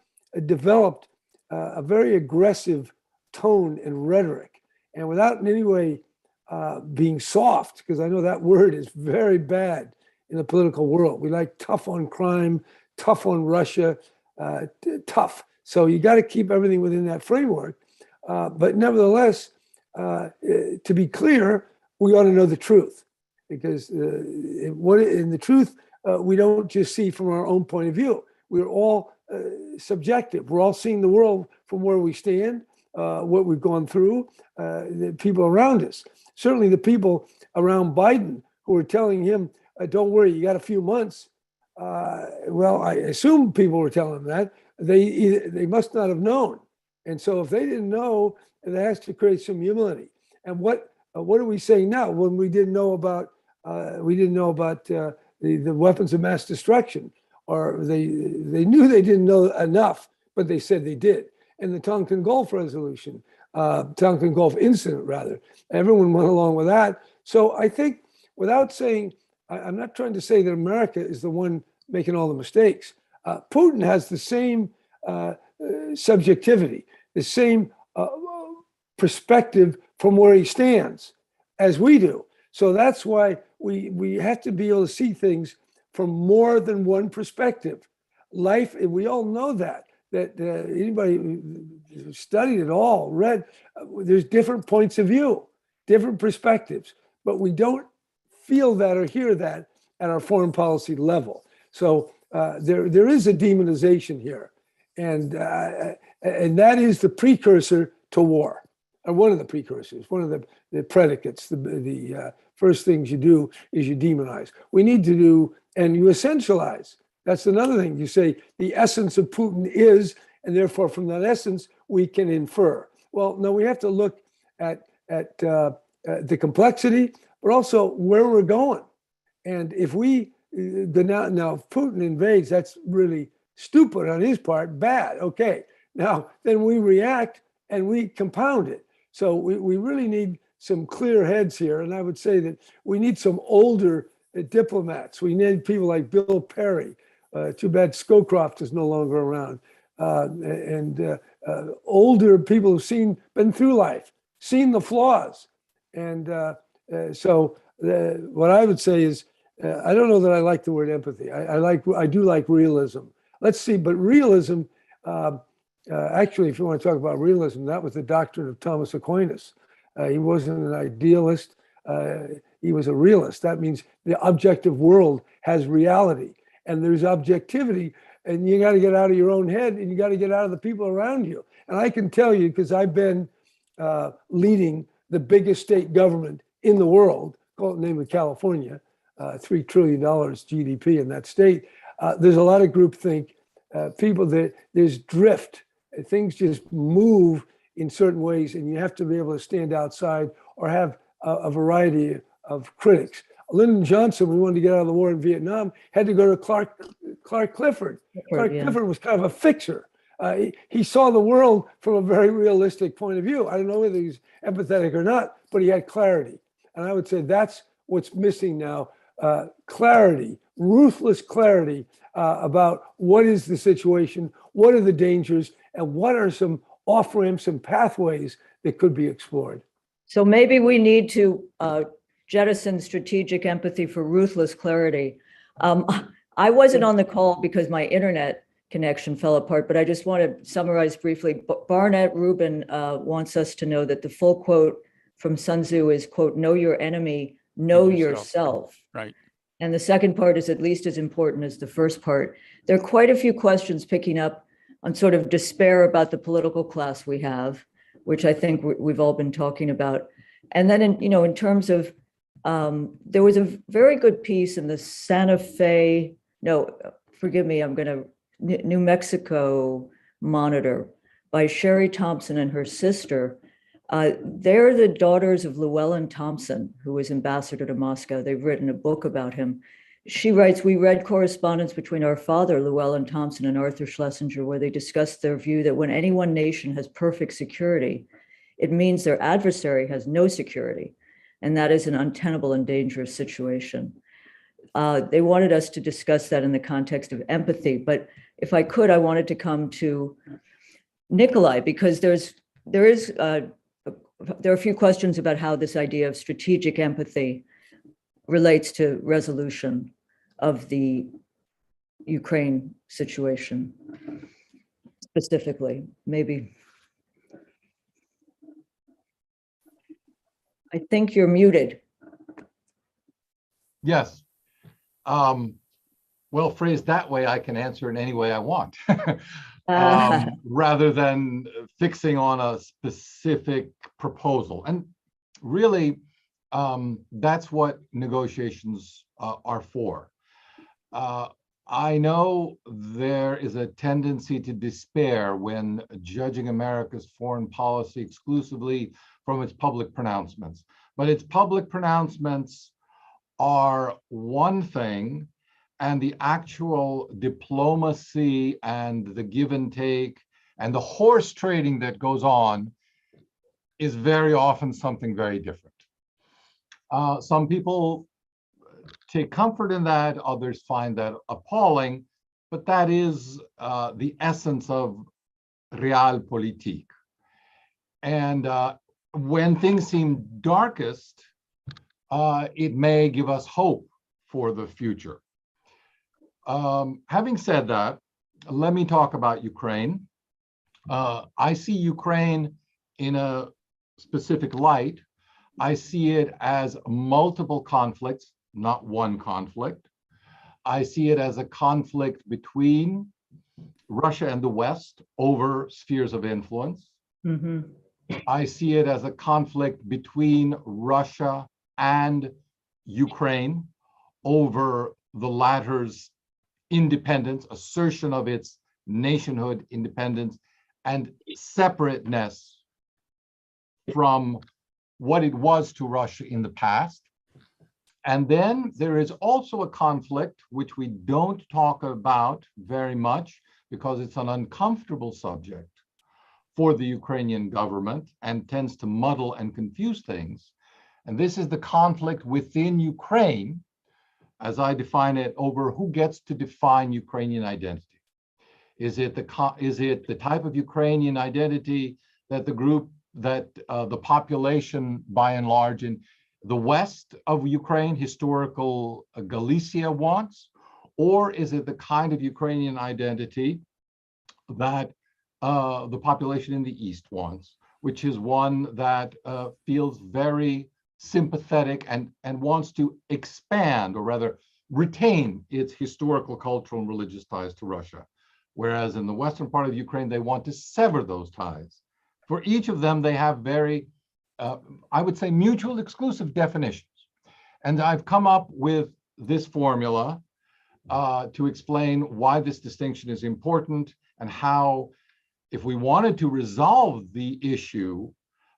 developed a very aggressive tone and rhetoric. And without in any way being soft, because I know that word is very bad in the political world. We like tough on crime, tough on Russia, tough. So you got to keep everything within that framework. But nevertheless, to be clear, we ought to know the truth, because in the truth, we don't just see from our own point of view. We're all subjective. We're all seeing the world from where we stand, what we've gone through, the people around us. Certainly the people around Biden who are telling him, don't worry, you got a few months. Well, I assume people were telling him that. They must not have known. And so if they didn't know, it has to create some humility. And what are we saying now when we didn't know about the weapons of mass destruction, or they knew they didn't know enough, but they said they did. And the Tonkin Gulf resolution, Tonkin Gulf incident rather, everyone went along with that. So I think, without saying, I'm not trying to say that America is the one making all the mistakes. Putin has the same subjectivity, the same perspective from where he stands as we do. So that's why we have to be able to see things from more than one perspective. Life, and we all know that anybody who studied it all, read, there's different points of view, different perspectives, but we don't feel that or hear that at our foreign policy level. So there is a demonization here, and that is the precursor to war, or one of the precursors, one of the predicates. The first things you do is you demonize. We need to do, and you essentialize. That's another thing. You say the essence of Putin is, and therefore from that essence we can infer. Well, no, we have to look at the complexity, but also where we're going. And if we now if Putin invades, that's really stupid on his part, bad. Okay, now then we react and we compound it. So we really need some clear heads here. And I would say that we need some older diplomats. We need people like Bill Perry. Too bad Scowcroft is no longer around. And older people who've been through life, seen the flaws. And so what I would say is I don't know that I like the word empathy. I do like realism. Let's see, but realism, actually, if you want to talk about realism, that was the doctrine of Thomas Aquinas. He wasn't an idealist. He was a realist. That means the objective world has reality, and there's objectivity, and you got to get out of your own head, and you got to get out of the people around you. And I can tell you, because I've been leading the biggest state government in the world, call it the name of California, $3 trillion GDP in that state. There's a lot of groupthink, people that there's drift. Things just move in certain ways, and you have to be able to stand outside or have a variety of critics. Lyndon Johnson, we wanted to get out of the war in Vietnam, had to go to Clark Clifford. Clark Clifford was kind of a fixer. He saw the world from a very realistic point of view. I don't know whether he's empathetic or not, but he had clarity. And I would say that's what's missing now, clarity, ruthless clarity about what is the situation, what are the dangers, and what are some off-ramps and pathways that could be explored. So maybe we need to jettison strategic empathy for ruthless clarity. I wasn't on the call because my internet connection fell apart, but I just want to summarize briefly. Barnett Rubin wants us to know that the full quote from Sun Tzu is, quote, "Know your enemy, know yourself." Right. And the second part is at least as important as the first part. There are quite a few questions picking up on sort of despair about the political class we have, which I think we've all been talking about. And then, in terms of, there was a very good piece in the New Mexico Monitor by Sherry Thompson and her sister. They're the daughters of Llewellyn Thompson, who was ambassador to Moscow. They've written a book about him. She writes, "We read correspondence between our father, Llewellyn Thompson, and Arthur Schlesinger, where they discussed their view that when any one nation has perfect security, it means their adversary has no security, and that is an untenable and dangerous situation." They wanted us to discuss that in the context of empathy, but if I could, I wanted to come to Nikolai, because there are a few questions about how this idea of strategic empathy relates to resolution of the Ukraine situation specifically. Maybe. I think you're muted. Yes. Well, phrased that way, I can answer in any way I want, rather than fixing on a specific proposal. And really, that's what negotiations are for. I know there is a tendency to despair when judging America's foreign policy exclusively from its public pronouncements. But its public pronouncements are one thing, and the actual diplomacy and the give and take and the horse trading that goes on is very often something very different. Some people take comfort in that, others find that appalling, but that is the essence of realpolitik. And when things seem darkest, it may give us hope for the future. Having said that, let me talk about Ukraine. I see Ukraine in a specific light. I see it as multiple conflicts, not one conflict. I see it as a conflict between Russia and the West over spheres of influence. Mm-hmm. I see it as a conflict between Russia and Ukraine over the latter's independence, assertion of its nationhood, independence, and separateness from what it was to Russia in the past. And then there is also a conflict which we don't talk about very much because it's an uncomfortable subject for the Ukrainian government and tends to muddle and confuse things. And this is the conflict within Ukraine, as I define it, over who gets to define Ukrainian identity. Is it the type of Ukrainian identity that the population, by and large, in the west of Ukraine, historical Galicia wants, or is it the kind of Ukrainian identity that the population in the east wants, which is one that feels very sympathetic and wants to expand, or rather retain, its historical, cultural, and religious ties to Russia. Whereas in the western part of Ukraine, they want to sever those ties. For each of them, they have very, I would say, mutual exclusive definitions. And I've come up with this formula to explain why this distinction is important, and how, if we wanted to resolve the issue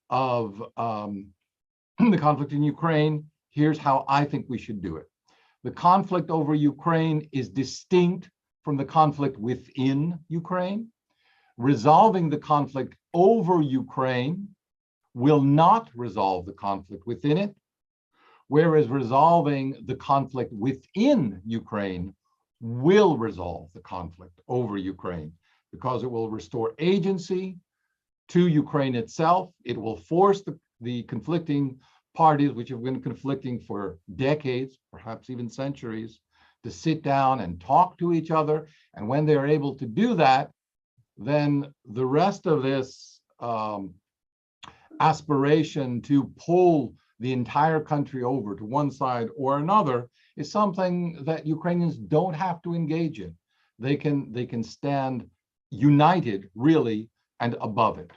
of the conflict in Ukraine, here's how I think we should do it. The conflict over Ukraine is distinct from the conflict within Ukraine. Resolving the conflict over Ukraine will not resolve the conflict within it, whereas resolving the conflict within Ukraine will resolve the conflict over Ukraine, because it will restore agency to Ukraine itself. It will force the conflicting parties, which have been conflicting for decades, perhaps even centuries, to sit down and talk to each other. And when they're able to do that, then the rest of this aspiration to pull the entire country over to one side or another is something that Ukrainians don't have to engage in. They can stand united, really, and above it.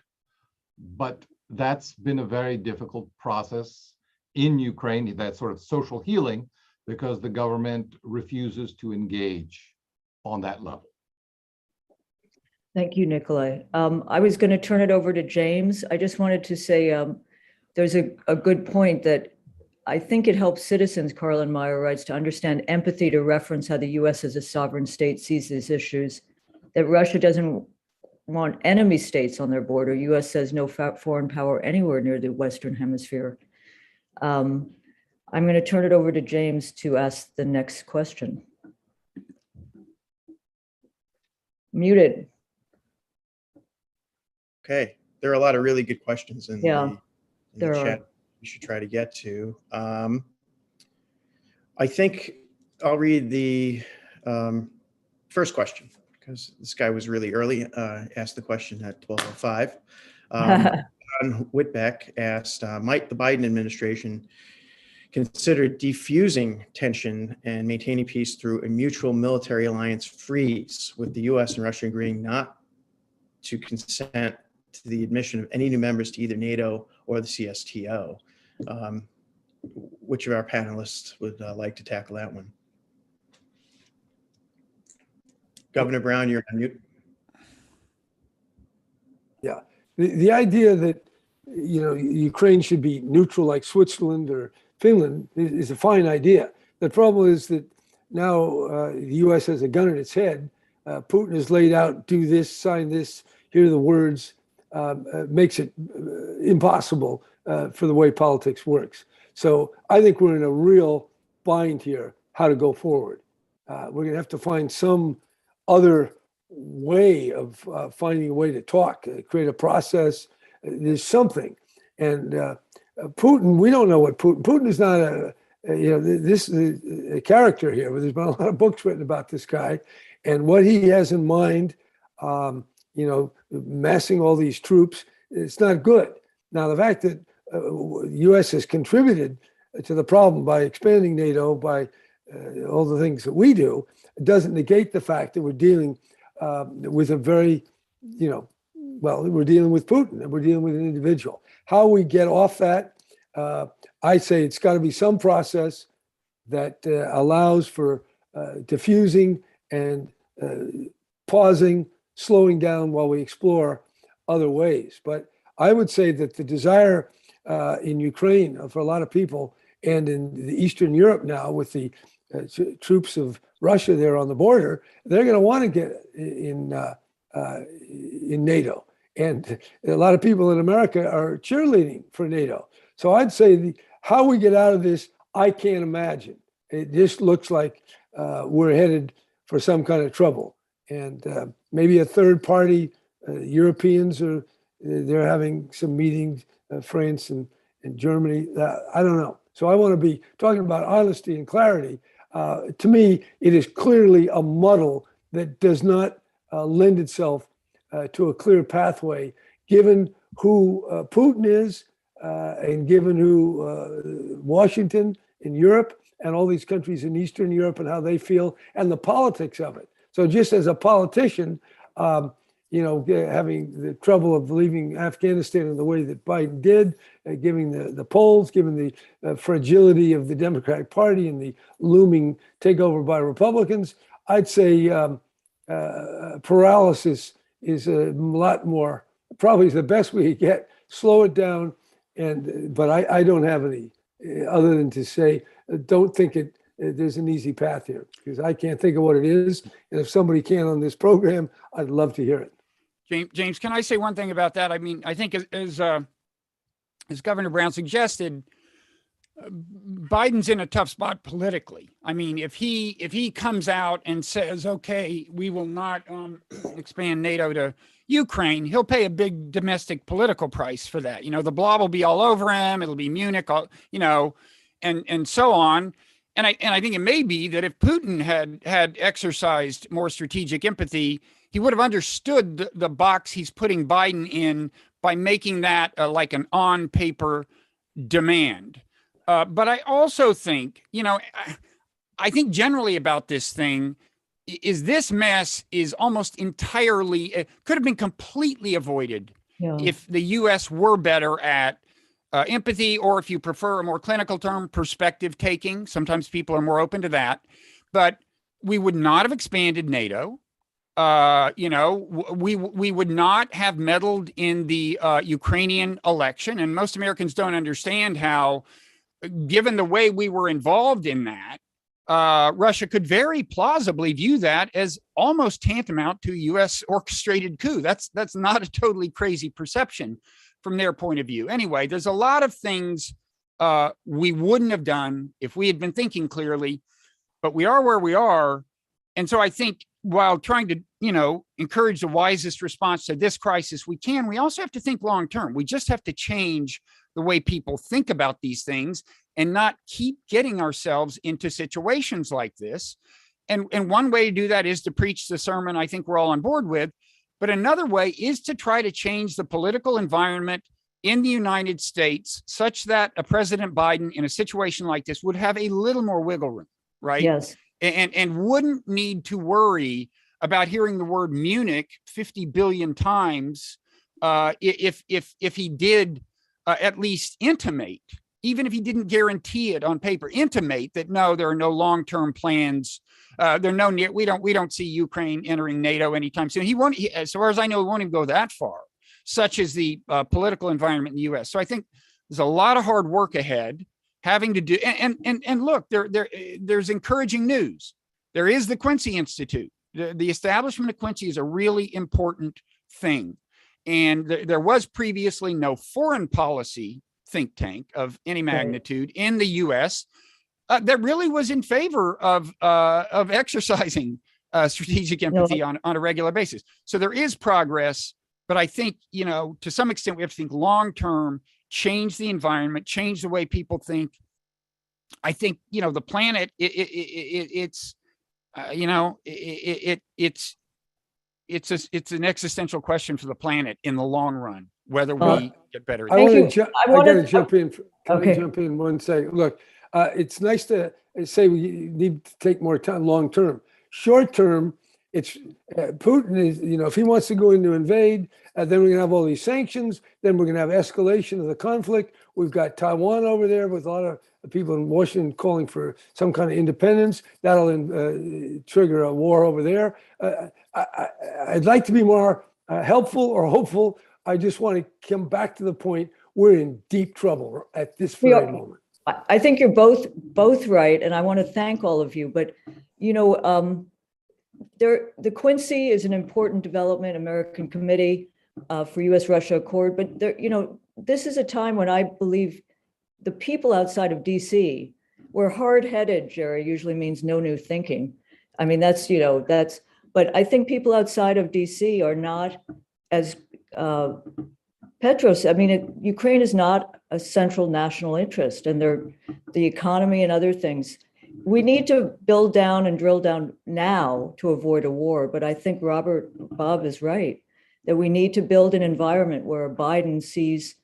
But that's been a very difficult process in Ukraine, that sort of social healing, because the government refuses to engage on that level. Thank you, Nikolai. I was going to turn it over to James. I just wanted to say there's a good point that I think it helps citizens, Carlin Meyer writes, to understand empathy to reference how the US as a sovereign state sees these issues, that Russia doesn't want enemy states on their border. US says no foreign power anywhere near the Western Hemisphere. I'm going to turn it over to James to ask the next question. Muted. Okay, there are a lot of really good questions in the chat are. we should try to get to. I think I'll read the first question, because this guy was really early, asked the question at 12:05. John Whitbeck asked, might the Biden administration consider defusing tension and maintaining peace through a mutual military alliance freeze, with the US and Russia agreeing not to consent to the admission of any new members to either NATO or the CSTO? Which of our panelists would like to tackle that one? Governor Brown, you're on mute. Yeah, the idea that, you know, Ukraine should be neutral like Switzerland or Finland is a fine idea. The problem is that now the US has a gun in its head. Putin has laid out, do this, sign this, here are the words, makes it impossible for the way politics works. So I think we're in a real bind here, how to go forward. We're gonna have to find some other way of finding a way to talk, create a process. There's something. And Putin, we don't know what Putin is not this is a character here, but there's been a lot of books written about this guy and what he has in mind, massing all these troops. It's not good. Now, the fact that the US has contributed to the problem by expanding NATO, by all the things that we do, doesn't negate the fact that we're dealing with a very, we're dealing with Putin and we're dealing with an individual. How we get off that, I say it's got to be some process that allows for diffusing and pausing, slowing down while we explore other ways. But I would say that the desire in Ukraine for a lot of people, and in the Eastern Europe now with the troops of Russia there on the border, they're going to want to get in NATO. And a lot of people in America are cheerleading for NATO. So I'd say how we get out of this, I can't imagine. It just looks like we're headed for some kind of trouble. And maybe a third party, Europeans, they're having some meetings, France and Germany. I don't know. So I want to be talking about honesty and clarity. To me, it is clearly a muddle that does not lend itself to a clear pathway, given who Putin is and given who Washington in Europe and all these countries in Eastern Europe and how they feel and the politics of it. So just as a politician, having the trouble of leaving Afghanistan in the way that Biden did, giving the polls, given the fragility of the Democratic Party and the looming takeover by Republicans, I'd say paralysis is a lot more, probably the best we could get. Slow it down, but I don't have any other than to say, don't think there's an easy path here, because I can't think of what it is. And if somebody can on this program, I'd love to hear it. James, can I say one thing about that? I mean, I think as Governor Brown suggested, Biden's in a tough spot politically. I mean, if he comes out and says, okay, we will not expand NATO to Ukraine, he'll pay a big domestic political price for that. The blob will be all over him. It'll be Munich, and so on. And I think it may be that if Putin had exercised more strategic empathy, he would have understood the box he's putting Biden in by making that like an on paper demand. But I also think, I think generally about this thing is this mess is almost entirely, could have been completely avoided if the U.S. were better at empathy, or if you prefer a more clinical term, perspective taking. Sometimes people are more open to that, but we would not have expanded NATO. We would not have meddled in the Ukrainian election. And most Americans don't understand how, given the way we were involved in that, Russia could very plausibly view that as almost tantamount to a U.S. orchestrated coup. That's not a totally crazy perception from their point of view. Anyway, there's a lot of things we wouldn't have done if we had been thinking clearly, but we are where we are. And so I think while trying to, encourage the wisest response to this crisis we also have to think long term. We just have to change the way people think about these things and not keep getting ourselves into situations like this. And one way to do that is to preach the sermon I think we're all on board with. But another way is to try to change the political environment in the United States such that a President Biden in a situation like this would have a little more wiggle room, right? Yes. And wouldn't need to worry about hearing the word Munich 50 billion times if he did at least intimate, even if he didn't guarantee it on paper, intimate that no, there are no long-term plans. We don't see Ukraine entering NATO anytime soon. As far as I know, he won't even go that far, such as the political environment in the U.S. So I think there's a lot of hard work ahead, having to do. And look, there's encouraging news. There is the Quincy Institute. The establishment of Quincy is a really important thing, and there was previously no foreign policy think tank of any magnitude in the U.S. That really was in favor of exercising strategic empathy on a regular basis. So there is progress, but I think, to some extent, we have to think long-term, change the environment, change the way people think. I think, the planet, it's an existential question for the planet in the long run, whether we get better. I got to jump in. Can I jump in 1 second? Look, it's nice to say we need to take more time long term. Short term, it's Putin is, if he wants to go in to invade, then we're going to have all these sanctions. Then we're going to have escalation of the conflict. We've got Taiwan over there with a lot of people in Washington calling for some kind of independence. That'll trigger a war over there. I'd like to be more helpful or hopeful. I just want to come back to the point. We're in deep trouble at this very moment. I think you're both right, and I want to thank all of you. But the Quincy is an important development, American Committee for U.S.-Russia Accord. But this is a time when I believe the people outside of D.C. were hard-headed. Jerry usually means no new thinking. I mean, that's. But I think people outside of D.C. are not as Petros. I mean, Ukraine is not a central national interest, and the economy and other things. We need to build down and drill down now to avoid a war. But I think Bob is right, that we need to build an environment where Biden sees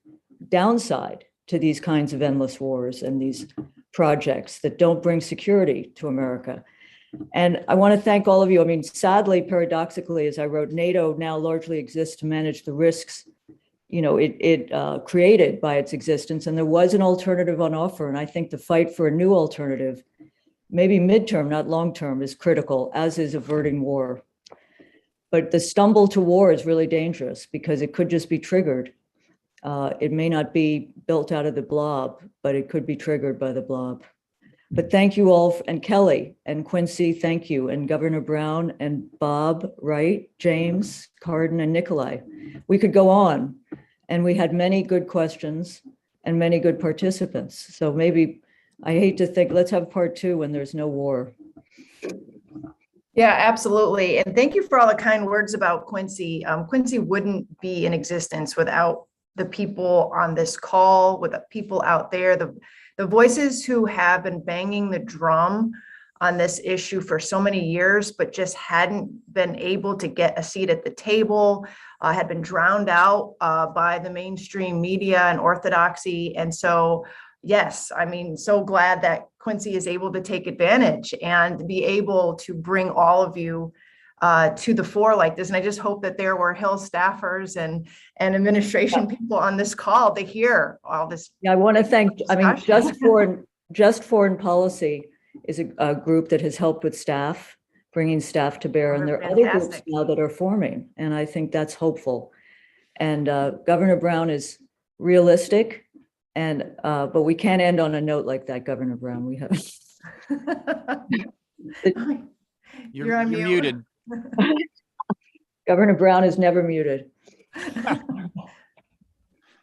downside to these kinds of endless wars and these projects that don't bring security to America. And I want to thank all of you. I mean, sadly, paradoxically, as I wrote, NATO now largely exists to manage the risks, it created by its existence. And there was an alternative on offer. And I think the fight for a new alternative, maybe midterm, not long-term, is critical, as is averting war. But the stumble to war is really dangerous because it could just be triggered. It may not be built out of the blob, but it could be triggered by the blob. But thank you all, and Kelly and Quincy, thank you, and Governor Brown and Bob, Wright, James, Cardin, and Nikolai. We could go on, and we had many good questions and many good participants. So maybe, I hate to think, let's have part 2 when there's no war. Yeah, absolutely. And thank you for all the kind words about Quincy. Quincy wouldn't be in existence without the people on this call, with the people out there, the voices who have been banging the drum on this issue for so many years, but just hadn't been able to get a seat at the table, had been drowned out by the mainstream media and orthodoxy. And so, yes, I mean, so glad that Quincy is able to take advantage and be able to bring all of you to the fore like this. And I just hope that there were Hill staffers and administration people on this call to hear all this. Yeah, I want to thank, I mean, Just Foreign Policy is a group that has helped with staff, bringing staff to bear. And there are other groups now that are forming. And I think that's hopeful. And Governor Brown is realistic. And but we can't end on a note like that, Governor Brown. We have. You're muted. Governor Brown is never muted.